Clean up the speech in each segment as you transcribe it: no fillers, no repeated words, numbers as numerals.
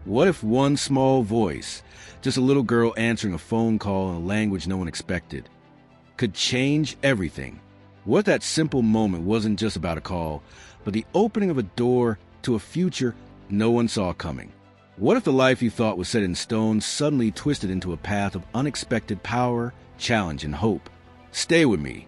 What if one small voice, just a little girl answering a phone call in a language no one expected, could change everything? What if that simple moment wasn't just about a call, but the opening of a door to a future no one saw coming? What if the life you thought was set in stone suddenly twisted into a path of unexpected power, challenge, and hope? Stay with me,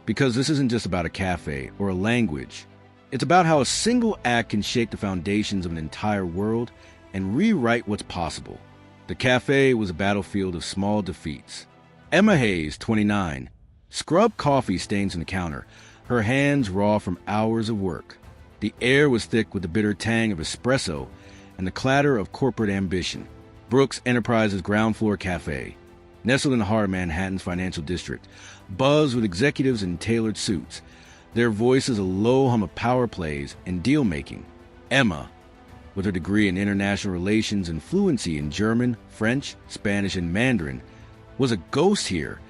because this isn't just about a cafe or a language. It's about how a single act can shake the foundations of an entire world and rewrite what's possible. The cafe was a battlefield of small defeats. Emma Hayes, 29, scrubbed coffee stains on the counter, her hands raw from hours of work. The air was thick with the bitter tang of espresso and the clatter of corporate ambition. Brooks Enterprises' ground floor cafe, nestled in the heart of Manhattan's financial district, buzzed with executives in tailored suits, their voices a low hum of power plays and deal-making. Emma, with her degree in international relations and fluency in German, French, Spanish, and Mandarin, was a ghost here,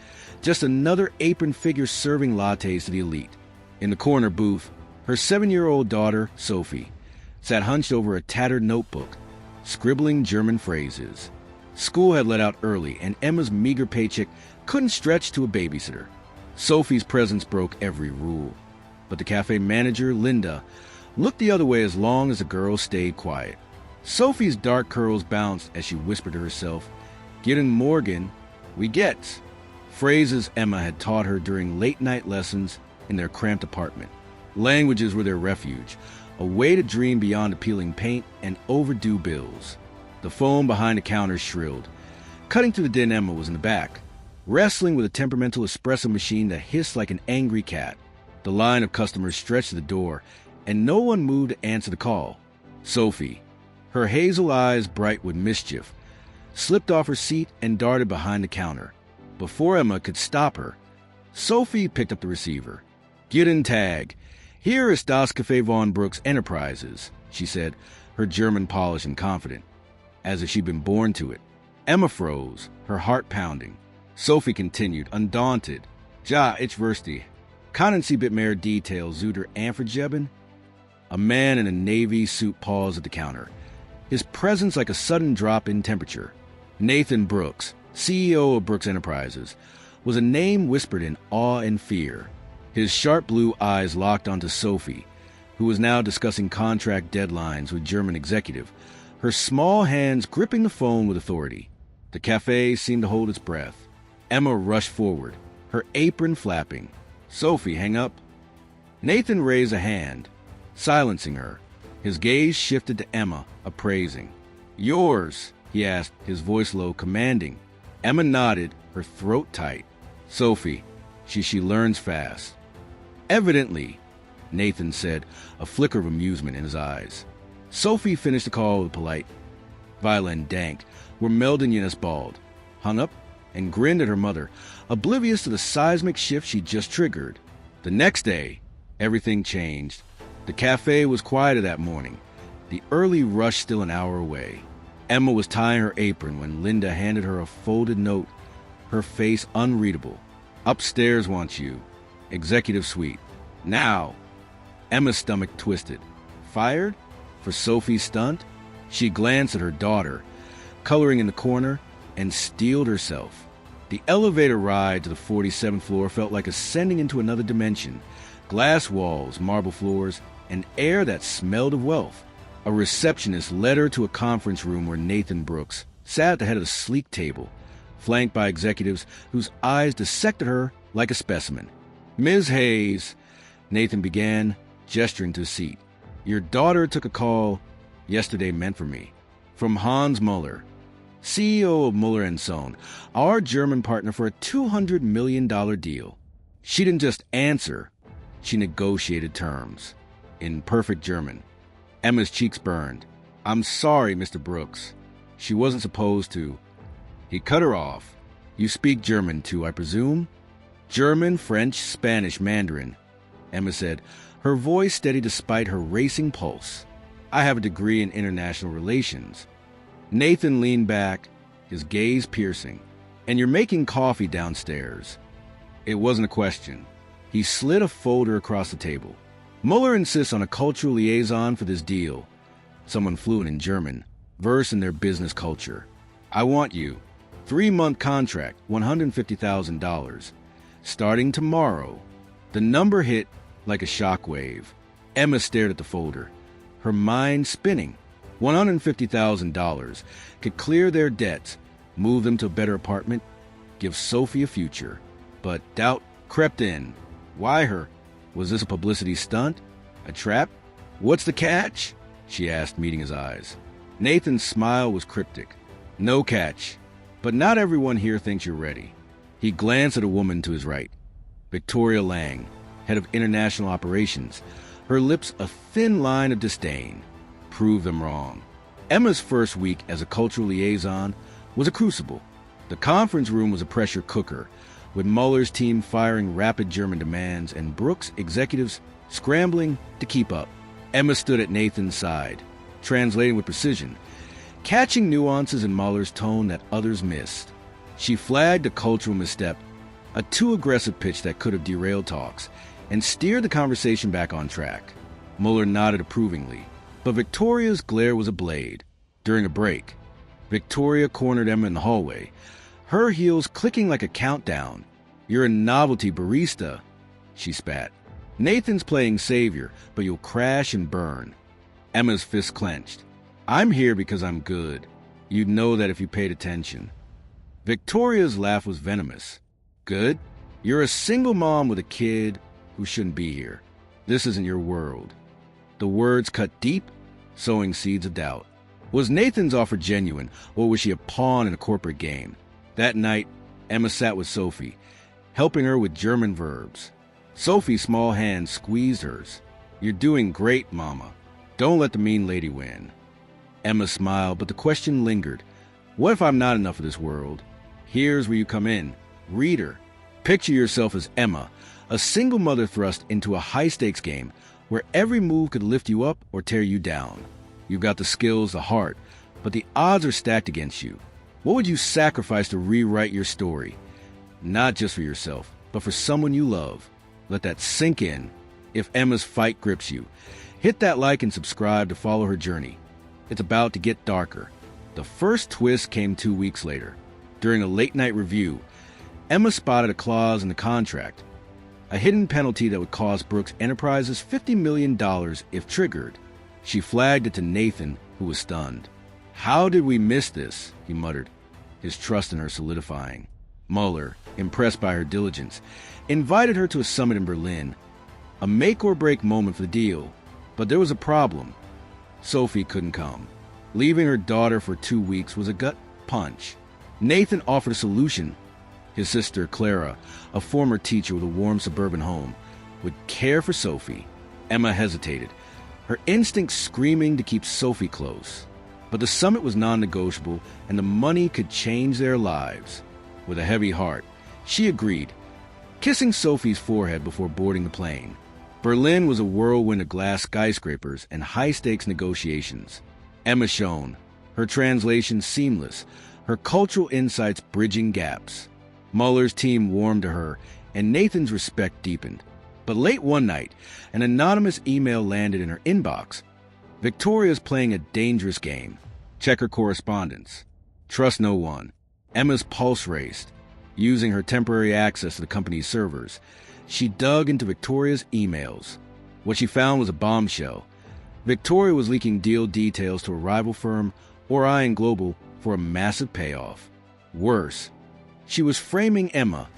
just another apron figure serving lattes to the elite. In the corner booth, her 7-year-old daughter, Sophie, sat hunched over a tattered notebook, scribbling German phrases. School had let out early, and Emma's meager paycheck couldn't stretch to a babysitter. Sophie's presence broke every rule, but the cafe manager, Linda, looked the other way as long as the girl stayed quiet. Sophie's dark curls bounced as she whispered to herself, "Guten Morgen, we get," phrases Emma had taught her during late-night lessons in their cramped apartment. Languages were their refuge, a way to dream beyond appealing paint and overdue bills. The phone behind the counter shrilled. Cutting through the din, Emma was in the back, wrestling with a temperamental espresso machine that hissed like an angry cat. The line of customers stretched to the door, and no one moved to answer the call. Sophie, her hazel eyes bright with mischief, slipped off her seat and darted behind the counter. Before Emma could stop her, Sophie picked up the receiver. "Guten Tag. Here is das Café von Brooks Enterprises," she said, her German polished and confident, as if she'd been born to it. Emma froze, her heart pounding. Sophie continued, undaunted. "Ja, ich verstehe. Können Sie bitte mehr Details zu der Anvergeben?" A man in a navy suit paused at the counter, his presence like a sudden drop in temperature. Nathan Brooks, CEO of Brooks Enterprises, was a name whispered in awe and fear. His sharp blue eyes locked onto Sophie, who was now discussing contract deadlines with German executive, her small hands gripping the phone with authority. The cafe seemed to hold its breath. Emma rushed forward, her apron flapping. "Sophie, hang up." Nathan raised a hand, silencing her. His gaze shifted to Emma, appraising. "Yours?" he asked, his voice low, commanding. Emma nodded, her throat tight. "Sophie, she learns fast." "Evidently," Nathan said, a flicker of amusement in his eyes. Sophie finished the call with a polite, "Violin Dank, where Meldon Eunice bawled," hung up, and grinned at her mother, oblivious to the seismic shift she just triggered. The next day, everything changed. The cafe was quieter that morning, the early rush still an hour away. Emma was tying her apron when Linda handed her a folded note, her face unreadable. "Upstairs wants you. Executive suite. Now." Emma's stomach twisted. Fired? For Sophie's stunt? She glanced at her daughter, coloring in the corner, and steeled herself. The elevator ride to the 47th floor felt like ascending into another dimension. Glass walls, marble floors, and air that smelled of wealth. A receptionist led her to a conference room where Nathan Brooks sat at the head of a sleek table, flanked by executives whose eyes dissected her like a specimen. "Ms. Hayes," Nathan began, gesturing to a seat. "Your daughter took a call yesterday meant for me. From Hans Muller, CEO of Muller & Sohn, our German partner for a $200 million deal." She didn't just answer, she negotiated terms. In perfect German. Emma's cheeks burned. "I'm sorry, Mr. Brooks. She wasn't supposed to." He cut her off. "You speak German too, I presume?" "German, French, Spanish, Mandarin," Emma said, her voice steady despite her racing pulse. "I have a degree in international relations." Nathan leaned back, his gaze piercing. "And you're making coffee downstairs." It wasn't a question. He slid a folder across the table. "Muller insists on a cultural liaison for this deal," someone fluent in German, versed in their business culture. I want you. 3-month contract, $150,000. Starting tomorrow. The number hit like a shockwave. Emma stared at the folder, her mind spinning. $150,000 could clear their debts, move them to a better apartment, give Sophie a future. But doubt crept in. Why her? Was this a publicity stunt? A trap? What's the catch? She asked, meeting his eyes. Nathan's smile was cryptic. No catch. But not everyone here thinks you're ready. He glanced at a woman to his right. Victoria Lang, head of international operations, her lips a thin line of disdain. Prove them wrong. Emma's first week as a cultural liaison was a crucible. The conference room was a pressure cooker, with Mueller's team firing rapid German demands and Brooks' executives scrambling to keep up. Emma stood at Nathan's side, translating with precision, catching nuances in Mueller's tone that others missed. She flagged a cultural misstep, a too aggressive pitch that could have derailed talks, and steered the conversation back on track. Mueller nodded approvingly, but Victoria's glare was a blade. During a break, Victoria cornered Emma in the hallway, her heels clicking like a countdown. You're a novelty barista, she spat. Nathan's playing savior, but you'll crash and burn. Emma's fist clenched. I'm here because I'm good. You'd know that if you paid attention. Victoria's laugh was venomous. Good? You're a single mom with a kid who shouldn't be here. This isn't your world. The words cut deep, sowing seeds of doubt. Was Nathan's offer genuine, or was she a pawn in a corporate game? That night, Emma sat with Sophie, helping her with German verbs. Sophie's small hand squeezed hers. You're doing great, Mama. Don't let the mean lady win. Emma smiled, but the question lingered. What if I'm not enough for this world? Here's where you come in. Reader. Picture yourself as Emma, a single mother thrust into a high-stakes game where every move could lift you up or tear you down. You've got the skills, the heart, but the odds are stacked against you. What would you sacrifice to rewrite your story? Not just for yourself, but for someone you love. Let that sink in. If Emma's fight grips you, hit that like and subscribe to follow her journey. It's about to get darker. The first twist came 2 weeks later. During a late-night review, Emma spotted a clause in the contract, a hidden penalty that would cost Brooks Enterprises $50 million if triggered. She flagged it to Nathan, who was stunned. How did we miss this? He muttered, his trust in her solidifying. Mueller, impressed by her diligence, invited her to a summit in Berlin, a make-or-break moment for the deal. But there was a problem. Sophie couldn't come. Leaving her daughter for 2 weeks was a gut punch. Nathan offered a solution. His sister, Clara, a former teacher with a warm suburban home, would care for Sophie. Emma hesitated, her instincts screaming to keep Sophie close. But the summit was non-negotiable, and the money could change their lives. With a heavy heart, she agreed, kissing Sophie's forehead before boarding the plane. Berlin was a whirlwind of glass skyscrapers and high-stakes negotiations. Emma shone, her translation seamless, her cultural insights bridging gaps. Mueller's team warmed to her, and Nathan's respect deepened. But late one night, an anonymous email landed in her inbox. Victoria's playing a dangerous game. Check her correspondence. Trust no one. Emma's pulse raced. Using her temporary access to the company's servers, she dug into Victoria's emails. What she found was a bombshell. Victoria was leaking deal details to a rival firm, Orion Global, for a massive payoff. Worse, she was framing Emma,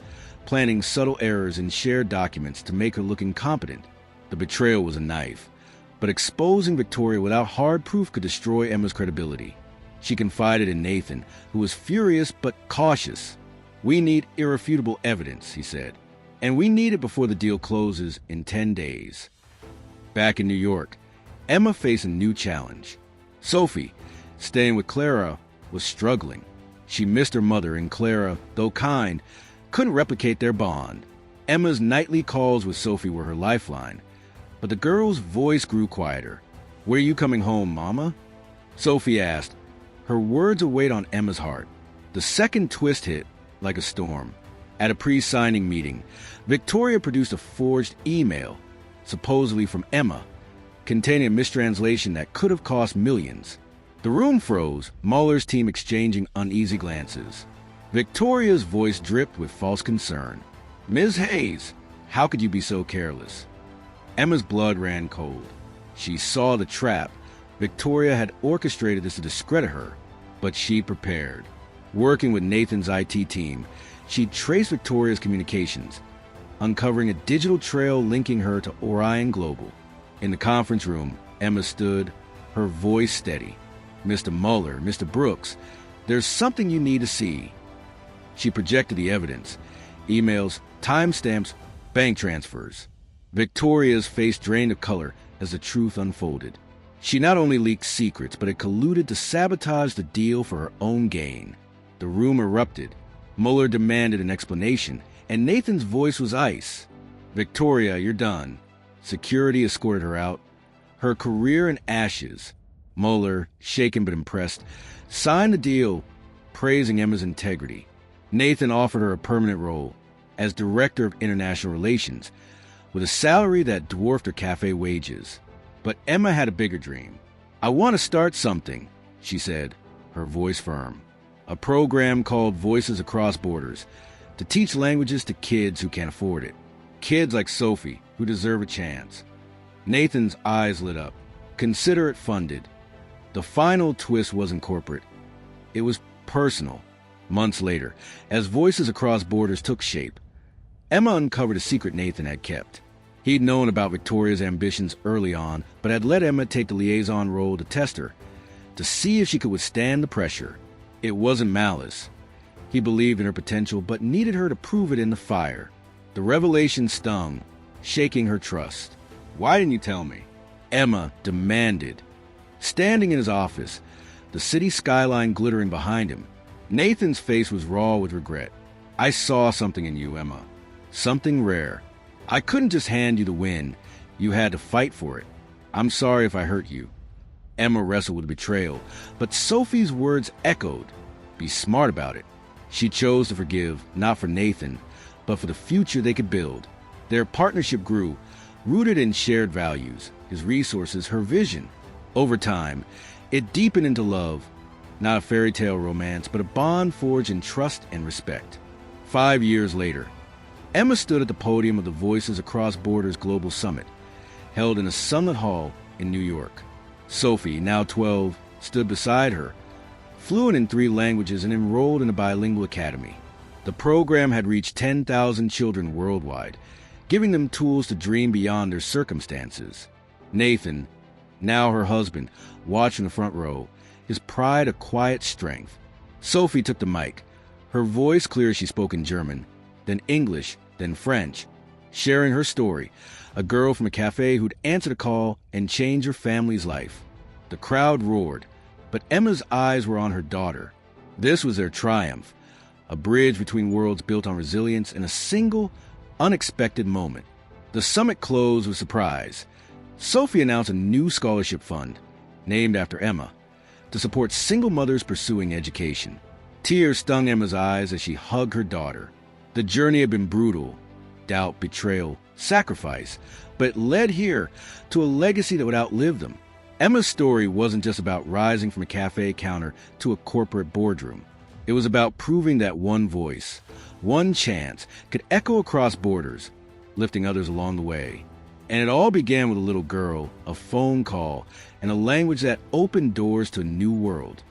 planning subtle errors in shared documents to make her look incompetent. The betrayal was a knife, but exposing Victoria without hard proof could destroy Emma's credibility. She confided in Nathan, who was furious but cautious. We need irrefutable evidence, he said, and we need it before the deal closes in 10 days. Back in New York, Emma faced a new challenge. Sophie, staying with Clara, was struggling. She missed her mother, and Clara, though kind, couldn't replicate their bond. Emma's nightly calls with Sophie were her lifeline, but the girl's voice grew quieter. Where are you coming home, Mama? Sophie asked, her words a weight on Emma's heart. The second twist hit like a storm. At a pre-signing meeting, Victoria produced a forged email, supposedly from Emma, containing a mistranslation that could have cost millions. The room froze, Mueller's team exchanging uneasy glances. Victoria's voice dripped with false concern. "Ms. Hayes, how could you be so careless?" Emma's blood ran cold. She saw the trap. Victoria had orchestrated this to discredit her, but she prepared. Working with Nathan's IT team, she traced Victoria's communications, uncovering a digital trail linking her to Orion Global. In the conference room, Emma stood, her voice steady. "Mr. Mueller, Mr. Brooks, there's something you need to see." She projected the evidence: emails, timestamps, bank transfers. Victoria's face drained of color as the truth unfolded. She not only leaked secrets, but had colluded to sabotage the deal for her own gain. The room erupted. Mueller demanded an explanation, and Nathan's voice was ice. "Victoria, you're done." Security escorted her out. Her career in ashes. Mueller, shaken but impressed, signed the deal, praising Emma's integrity. Nathan offered her a permanent role as Director of International Relations, with a salary that dwarfed her cafe wages. But Emma had a bigger dream. "I want to start something," she said, her voice firm. "A program called Voices Across Borders, to teach languages to kids who can't afford it. Kids like Sophie, who deserve a chance." Nathan's eyes lit up. "Consider it funded." The final twist wasn't corporate. It was personal. Months later, as Voices Across Borders took shape, Emma uncovered a secret Nathan had kept. He'd known about Victoria's ambitions early on, but had let Emma take the liaison role to test her, to see if she could withstand the pressure. It wasn't malice. He believed in her potential, but needed her to prove it in the fire. The revelation stung, shaking her trust. "Why didn't you tell me?" Emma demanded. Standing in his office, the city skyline glittering behind him, Nathan's face was raw with regret. "I saw something in you, Emma. Something rare. I couldn't just hand you the win. You had to fight for it. I'm sorry if I hurt you." Emma wrestled with betrayal, but Sophie's words echoed. "Be smart about it." She chose to forgive, not for Nathan, but for the future they could build. Their partnership grew, rooted in shared values, his resources, her vision. Over time, it deepened into love, not a fairy tale romance, but a bond forged in trust and respect. 5 years later, Emma stood at the podium of the Voices Across Borders Global Summit, held in a sunlit hall in New York. Sophie, now 12, stood beside her, fluent in 3 languages and enrolled in a bilingual academy. The program had reached 10,000 children worldwide, giving them tools to dream beyond their circumstances. Nathan, now her husband, watched in the front row, his pride a quiet strength. Sophie took the mic, her voice clear as she spoke in German, then English, then French, sharing her story, a girl from a cafe who'd answered a call and changed her family's life. The crowd roared, but Emma's eyes were on her daughter. This was their triumph, a bridge between worlds built on resilience in a single, unexpected moment. The summit closed with surprise. Sophie announced a new scholarship fund, named after Emma, to support single mothers pursuing education. Tears stung Emma's eyes as she hugged her daughter. The journey had been brutal: doubt, betrayal, sacrifice, but it led here to a legacy that would outlive them. Emma's story wasn't just about rising from a cafe counter to a corporate boardroom. It was about proving that one voice, one chance, could echo across borders, lifting others along the way. And it all began with a little girl, a phone call, and a language that opened doors to a new world.